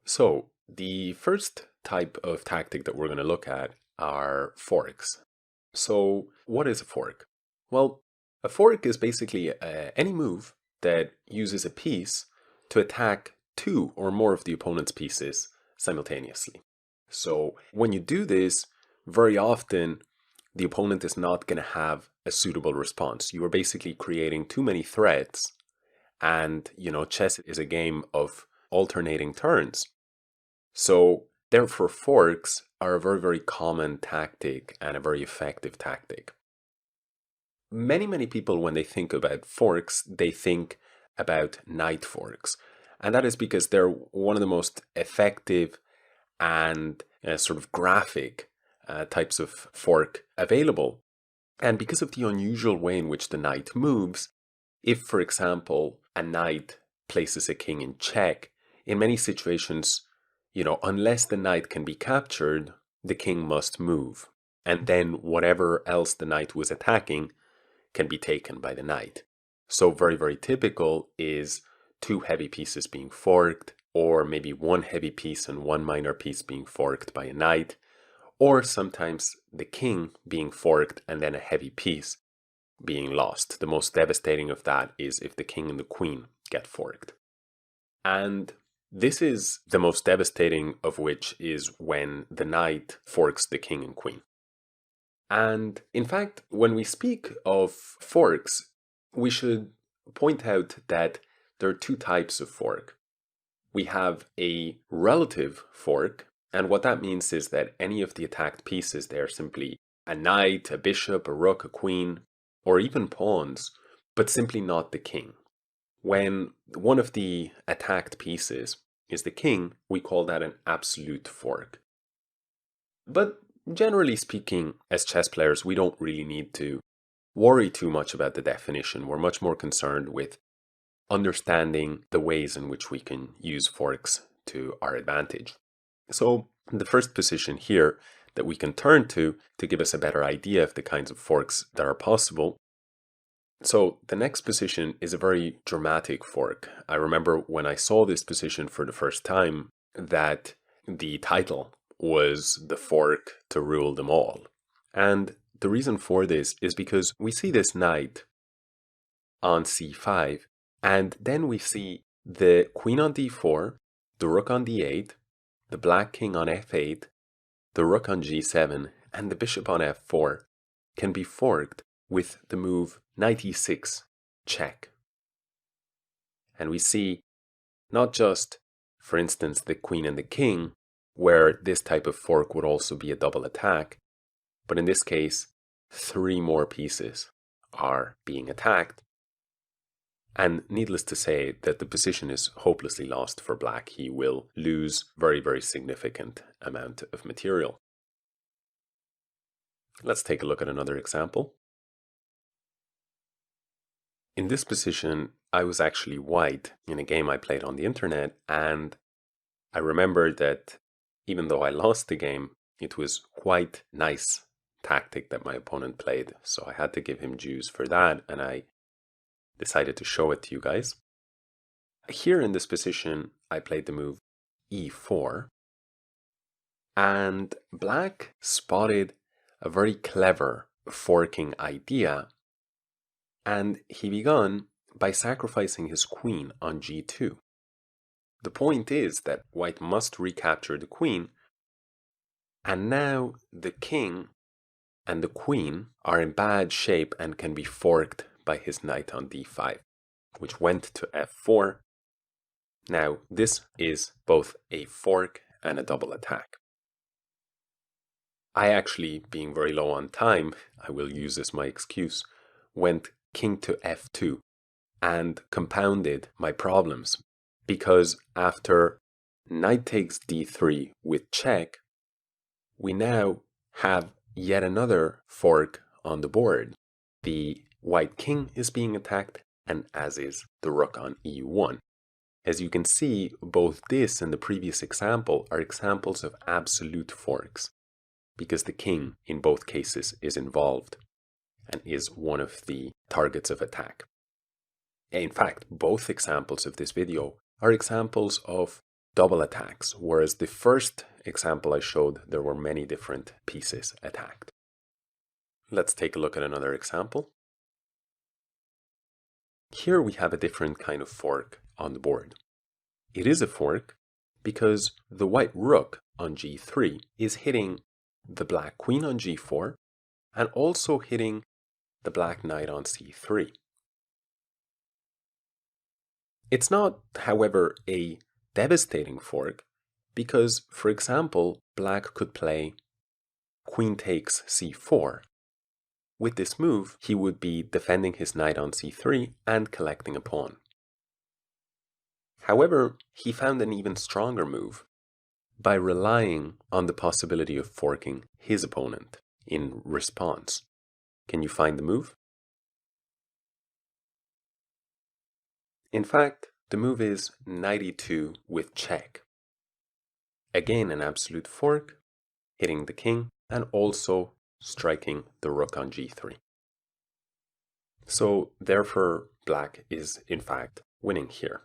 So the first type of tactic that we're going to look at are forks. So what is a fork? Well, a fork is basically any move that uses a piece to attack two or more of the opponent's pieces simultaneously. So when you do this, very often the opponent is not going to have a suitable response. You are basically creating too many threats, and chess is a game of alternating turns. So therefore forks are a very, very common tactic and a very effective tactic. Many people, when they think about forks, they think about knight forks. And that is because they're one of the most effective and sort of graphic types of fork available. And because of the unusual way in which the knight moves, if, for example, a knight places a king in check, in many situations, unless the knight can be captured, the king must move. And then whatever else the knight was attacking can be taken by the knight. So very, very typical is two heavy pieces being forked, or maybe one heavy piece and one minor piece being forked by a knight, or sometimes the king being forked and then a heavy piece being lost. The most devastating of that is if the king and the queen get forked. And this is the most devastating of which is when the knight forks the king and queen. And in fact, when we speak of forks, we should point out that there are two types of fork. We have a relative fork, and what that means is that any of the attacked pieces, they are simply a knight, a bishop, a rook, a queen, or even pawns, but simply not the king. When one of the attacked pieces is the king, we call that an absolute fork. But generally speaking, as chess players, we don't really need to worry too much about the definition. We're much more concerned with understanding the ways in which we can use forks to our advantage. So the first position here that we can turn to give us a better idea of the kinds of forks that are possible. So the next position is a very dramatic fork. I remember when I saw this position for the first time that the title was "The Fork to Rule Them All." And the reason for this is because we see this knight on c5, and then we see the queen on d4, the rook on d8, the black king on f8, the rook on g7, and the bishop on f4 can be forked with the move knight e6 check. And we see not just, for instance, the queen and the king, where this type of fork would also be a double attack, but in this case, three more pieces are being attacked. And needless to say that the position is hopelessly lost for black. He will lose very, very significant amount of material. Let's take a look at another example. In this position, I was actually white in a game I played on the internet, and I remember that even though I lost the game, it was quite nice tactic that my opponent played, so I had to give him dues for that, and I decided to show it to you guys. Here in this position, I played the move e4, and black spotted a very clever forking idea, and he began by sacrificing his queen on g2. The point is that white must recapture the queen, and now the king and the queen are in bad shape and can be forked by his knight on d5, which went to f4. Now, this is both a fork and a double attack. I actually, being very low on time, I will use as my excuse, went king to f2 and compounded my problems, because after knight takes d3 with check, we now have yet another fork on the board. The white king is being attacked, and as is the rook on e1. As you can see, both this and the previous example are examples of absolute forks, because the king in both cases is involved and is one of the targets of attack. In fact, both examples of this video are examples of double attacks, whereas the first example I showed, there were many different pieces attacked. Let's take a look at another example. Here we have a different kind of fork on the board. It is a fork because the white rook on g3 is hitting the black queen on g4 and also hitting the black knight on c3. It's not, however, a devastating fork because, for example, black could play queen takes c4. With this move, he would be defending his knight on c3 and collecting a pawn. However, he found an even stronger move by relying on the possibility of forking his opponent in response. Can you find the move? In fact, the move is knight e2 with check. Again, an absolute fork, hitting the king and also striking the rook on g3. So therefore, black is in fact winning here.